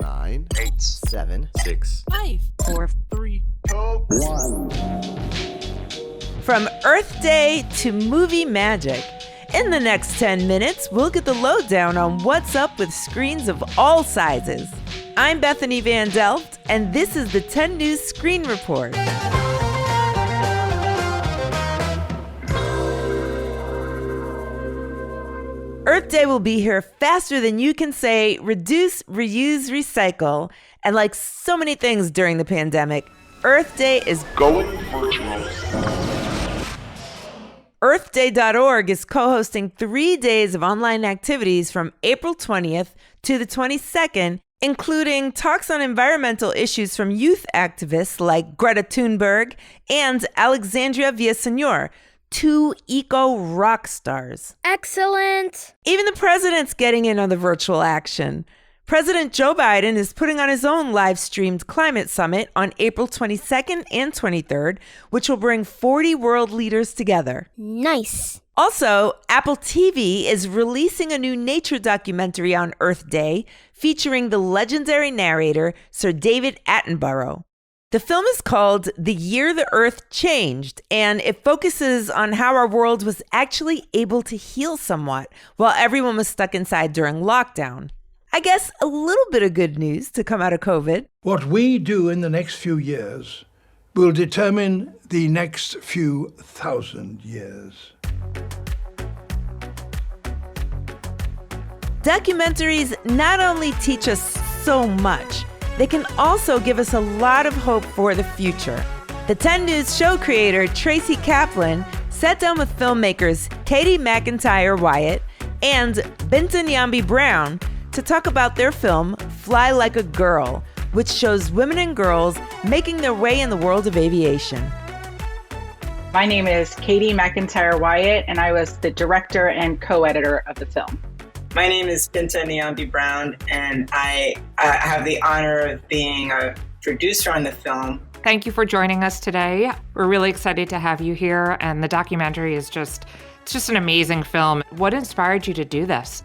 9, 8, 7, 6, 5, 4, 3, 2, 1. From Earth Day to movie magic. In the next 10 minutes, we'll get the lowdown on what's up with screens of all sizes. I'm Bethany Van Delft, and this is the 10 News Screen Report. Earth Day will be here faster than you can say reduce, reuse, recycle. And like so many things during the pandemic, Earth Day is going virtual. EarthDay.org is co-hosting 3 days of online activities from April 20th to the 22nd, including talks on environmental issues from youth activists like Greta Thunberg and Alexandria Villaseñor, 2 eco rock stars. Excellent! Even the president's getting in on the virtual action. President Joe Biden is putting on his own live-streamed climate summit on April 22nd and 23rd, which will bring 40 world leaders together. Nice. Also, Apple TV is releasing a new nature documentary on Earth Day featuring the legendary narrator Sir David Attenborough. The film is called The Year the Earth Changed, and it focuses on how our world was actually able to heal somewhat while everyone was stuck inside during lockdown. I guess a little bit of good news to come out of COVID. What we do in the next few years will determine the next few thousand years. Documentaries not only teach us so much, they can also give us a lot of hope for the future. The 10 News show creator Tracy Kaplan sat down with filmmakers Katie McIntyre Wyatt and Binta Nyambi Brown to talk about their film Fly Like a Girl, which shows women and girls making their way in the world of aviation. My name is Katie McIntyre Wyatt, and I was the director and co-editor of the film. My name is Binta Nyambi Brown, and I have the honor of being a producer on the film. Thank you for joining us today. We're really excited to have you here, and the documentary is just an amazing film. What inspired you to do this?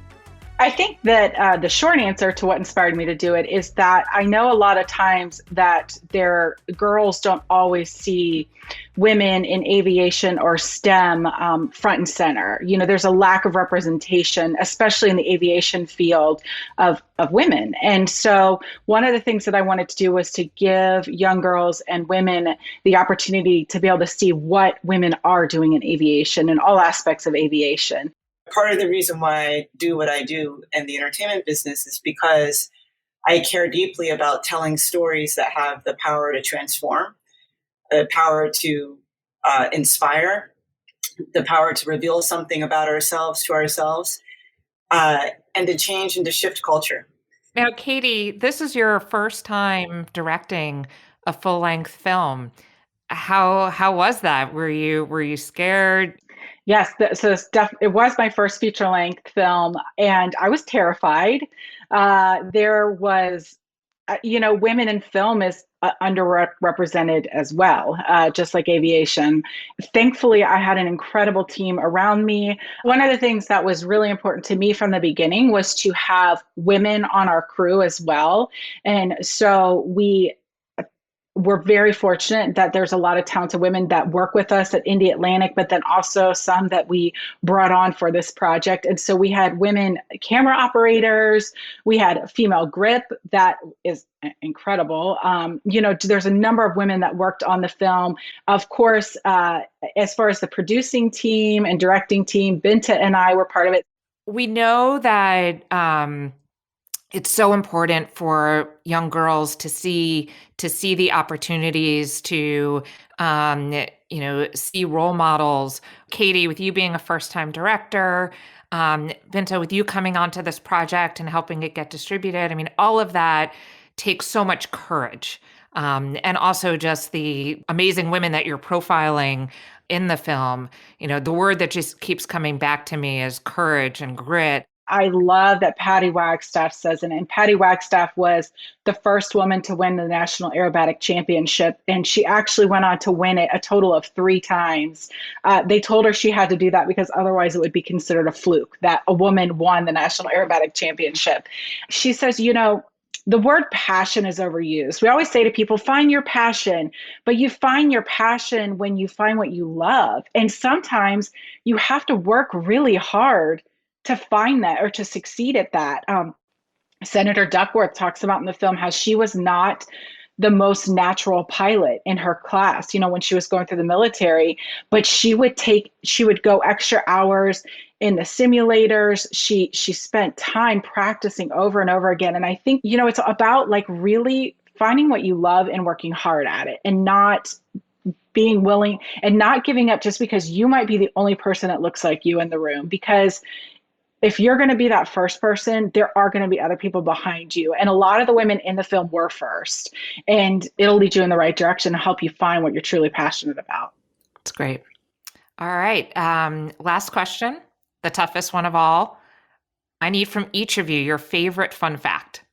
I think that the short answer to what inspired me to do it is that I know a lot of times that girls don't always see women in aviation or STEM front and center. You know, there's a lack of representation, especially in the aviation field of women. And so one of the things that I wanted to do was to give young girls and women the opportunity to be able to see what women are doing in aviation and all aspects of aviation. Part of the reason why I do what I do in the entertainment business is because I care deeply about telling stories that have the power to transform, the power to inspire, the power to reveal something about ourselves to ourselves, and to change and to shift culture. Now, Katie, this is your first time directing a full-length film. How was that? Were you scared? Yes, it was my first feature-length film, and I was terrified. There was, women in film is underrepresented as well, just like aviation. Thankfully, I had an incredible team around me. One of the things that was really important to me from the beginning was to have women on our crew as well. And so we're very fortunate that there's a lot of talented women that work with us at Indy Atlantic, but then also some that we brought on for this project. And so we had women camera operators, we had a female grip that is incredible. There's a number of women that worked on the film. Of course, as far as the producing team and directing team, Binta and I were part of it. We know that it's so important for young girls to see the opportunities, to see role models. Katie, with you being a first-time director, Binta, with you coming onto this project and helping it get distributed, I mean, all of that takes so much courage. And also just the amazing women that you're profiling in the film. You know, the word that just keeps coming back to me is courage and grit. I love that Patty Wagstaff says it. And Patty Wagstaff was the first woman to win the National Aerobatic Championship. And she actually went on to win it a total of 3 times. They told her she had to do that because otherwise it would be considered a fluke that a woman won the National Aerobatic Championship. She says, the word passion is overused. We always say to people, find your passion, but you find your passion when you find what you love. And sometimes you have to work really hard to find that or to succeed at that. Senator Duckworth talks about in the film how she was not the most natural pilot in her class, when she was going through the military, but she would go extra hours in the simulators. She spent time practicing over and over again. And I think, it's about like really finding what you love and working hard at it, and not being willing and not giving up just because you might be the only person that looks like you in the room. Because if you're going to be that first person, there are going to be other people behind you. And a lot of the women in the film were first. And it'll lead you in the right direction and help you find what you're truly passionate about. That's great. All right. Last question, the toughest one of all. I need from each of you your favorite fun fact.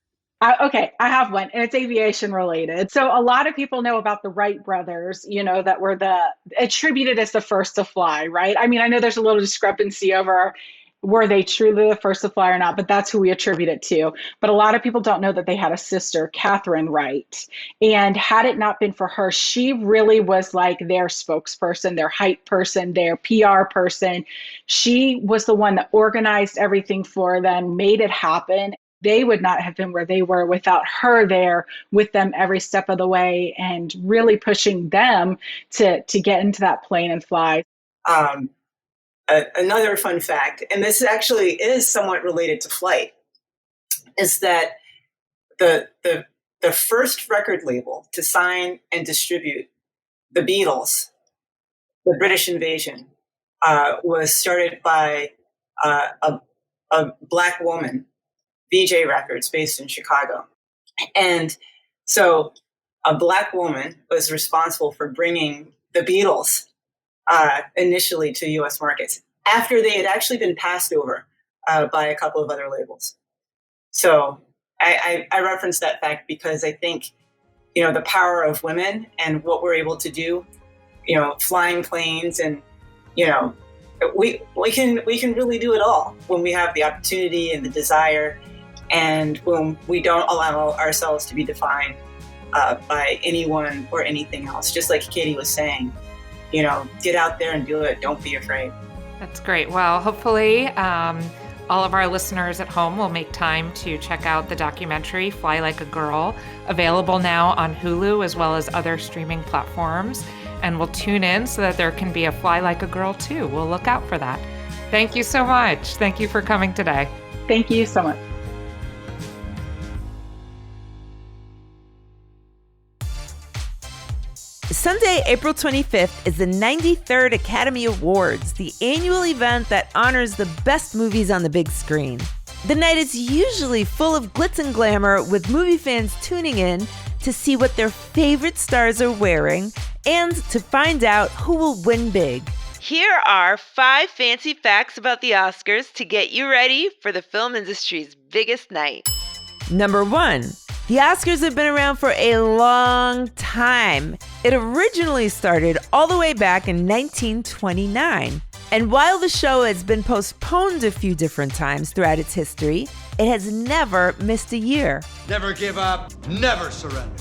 Okay, I have one, and it's aviation related. So a lot of people know about the Wright brothers, that were attributed as the first to fly, right? I mean, I know there's a little discrepancy over were they truly the first to fly or not, but that's who we attribute it to. But a lot of people don't know that they had a sister, Catherine Wright. And had it not been for her, she really was like their spokesperson, their hype person, their PR person. She was the one that organized everything for them, made it happen. They would not have been where they were without her there with them every step of the way and really pushing them to get into that plane and fly. Another fun fact, and this actually is somewhat related to flight, is that the first record label to sign and distribute the Beatles, the British Invasion, was started by a Black woman, VJ Records, based in Chicago. And so a Black woman was responsible for bringing the Beatles initially to U.S. markets after they had actually been passed over by a couple of other labels. So I reference that fact because I think, the power of women and what we're able to do, flying planes and, we can really do it all when we have the opportunity and the desire, and when we don't allow ourselves to be defined by anyone or anything else. Just like Katie was saying, get out there and do it. Don't be afraid. That's great. Well, hopefully all of our listeners at home will make time to check out the documentary Fly Like a Girl, available now on Hulu as well as other streaming platforms. And we'll tune in so that there can be a Fly Like a Girl too. We'll look out for that. Thank you so much. Thank you for coming today. Thank you so much. Sunday, April 25th is the 93rd Academy Awards, the annual event that honors the best movies on the big screen. The night is usually full of glitz and glamour, with movie fans tuning in to see what their favorite stars are wearing and to find out who will win big. Here are 5 fancy facts about the Oscars to get you ready for the film industry's biggest night. Number 1. The Oscars have been around for a long time. It originally started all the way back in 1929. And while the show has been postponed a few different times throughout its history, it has never missed a year. Never give up, never surrender.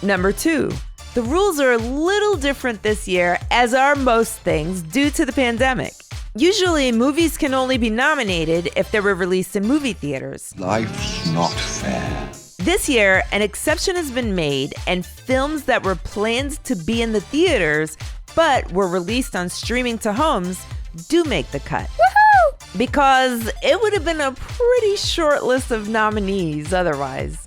Number 2. The rules are a little different this year, as are most things, due to the pandemic. Usually, movies can only be nominated if they were released in movie theaters. Life's not fair. This year, an exception has been made, and films that were planned to be in the theaters but were released on streaming to homes do make the cut. Woohoo! Because it would have been a pretty short list of nominees otherwise.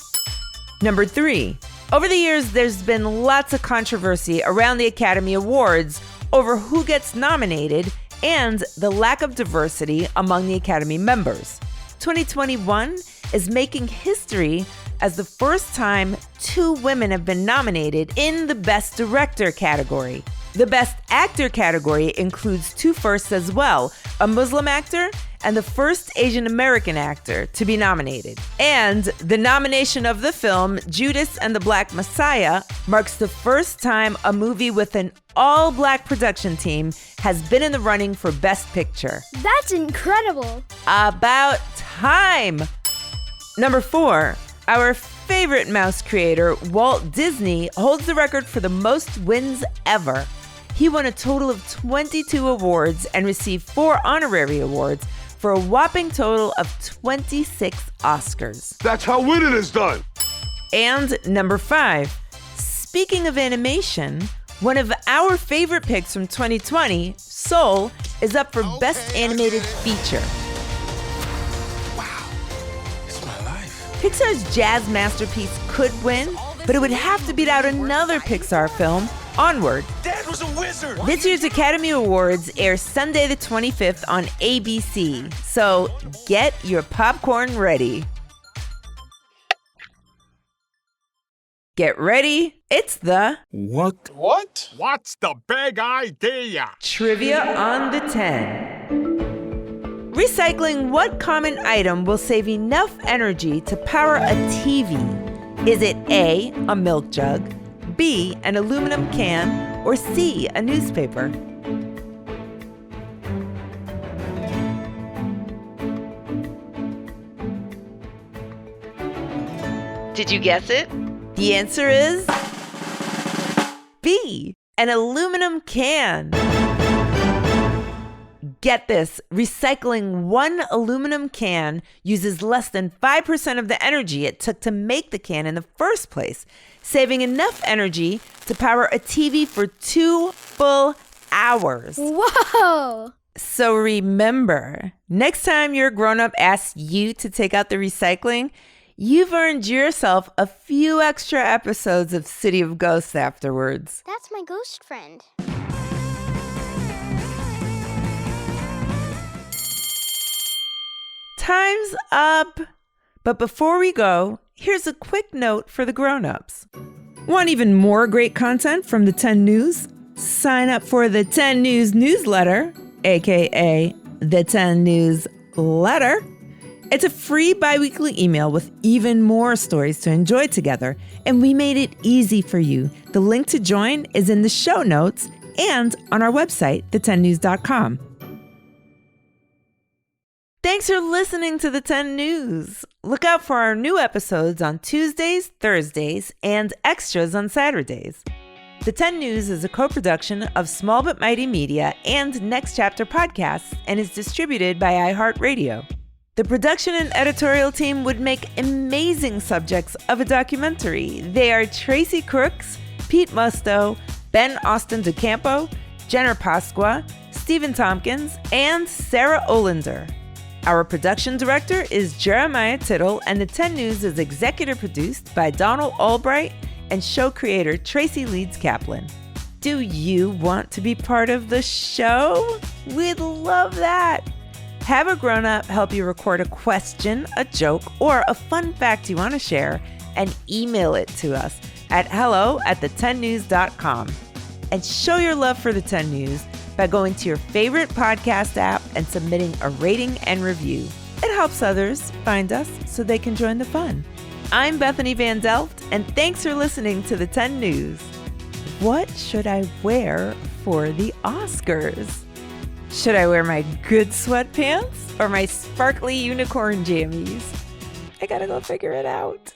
Number 3. Over the years, there's been lots of controversy around the Academy Awards over who gets nominated and the lack of diversity among the Academy members. 2021 is making history as the first time 2 women have been nominated in the Best Director category. The Best Actor category includes 2 firsts as well, a Muslim actor and the first Asian American actor to be nominated. And the nomination of the film Judas and the Black Messiah marks the first time a movie with an all-Black production team has been in the running for Best Picture. That's incredible. About time! Number 4. Our favorite mouse creator, Walt Disney, holds the record for the most wins ever. He won a total of 22 awards and received 4 honorary awards for a whopping total of 26 Oscars. That's how winning is done. And number 5, speaking of animation, one of our favorite picks from 2020, Soul, is up for Best Animated Feature. Wow, it's my life. Pixar's jazz masterpiece could win, but it would have to beat out another Pixar film, Onward. Dad was a wizard. This year's Academy Awards air Sunday the 25th on ABC, so get your popcorn ready. Get ready, it's the What? What's the big idea? Trivia on the 10. Recycling what common item will save enough energy to power a TV? Is it A, a milk jug, B, an aluminum can, or C, a newspaper? Did you guess it? The answer is B, an aluminum can. Get this, recycling one aluminum can uses less than 5% of the energy it took to make the can in the first place, saving enough energy to power a TV for 2 full hours. Whoa! So remember, next time your grown-up asks you to take out the recycling, you've earned yourself a few extra episodes of City of Ghosts afterwards. That's my ghost friend. Time's up! But before we go, here's a quick note for the grown-ups. Want even more great content from the 10 News? Sign up for the 10 News newsletter, aka the 10 News Letter. It's a free bi-weekly email with even more stories to enjoy together, and we made it easy for you. The link to join is in the show notes and on our website, the10news.com. Thanks for listening to the 10 News. Look out for our new episodes on Tuesdays, Thursdays, and extras on Saturdays. The 10 News is a co-production of Small But Mighty Media and Next Chapter Podcasts and is distributed by iHeartRadio. The production and editorial team would make amazing subjects of a documentary. They are Tracy Crooks, Pete Musto, Ben Austin DeCampo, Jenner Pasqua, Stephen Tompkins, and Sarah Olander. Our production director is Jeremiah Tittle, and the 10 News is executive produced by Donald Albright and show creator Tracy Leeds Kaplan. Do you want to be part of the show? We'd love that. Have a grown-up help you record a question, a joke, or a fun fact you want to share, and email it to us at hello@the10news.com. And show your love for the 10 News by going to your favorite podcast app and submitting a rating and review. It helps others find us so they can join the fun. I'm Bethany Van Delft, and thanks for listening to the 10 News. What should I wear for the Oscars? Should I wear my good sweatpants or my sparkly unicorn jammies? I gotta go figure it out.